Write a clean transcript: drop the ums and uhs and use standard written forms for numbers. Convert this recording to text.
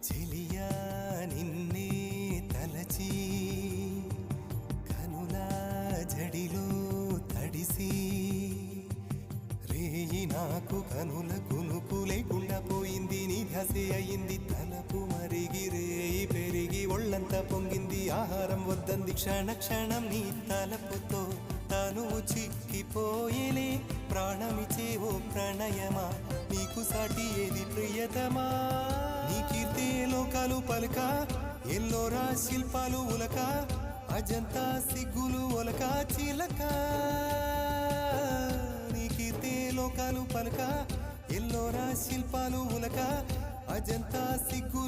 చెలియా నిన్నే తలచి కనులా జడిలో తడిసి రేయి నాకు కనుల కునుకు లేకుండా పోయింది నీ ధ్యాసే అయింది తలపు మరిగి రేయి పెరిగి ఒళ్ళంతా పొంగింది ఆహారం వద్దంది క్షణ క్షణం నీ తలపుతో తను చిక్కిపోయేలే ప్రాణమిచే ఓ ప్రణయమా నీకు సాటి ఏది ప్రియతమా నీ కీర్తే లోకాలు పలుక ఎల్లోరా శిల్పాలు ఉలక అజంతా సిగ్గులు ఒలక చిలక నీ కీర్తే లోకాలు పలుక ఎల్లోరా శిల్పాలు ఉలక అజంతా సిగ్గులు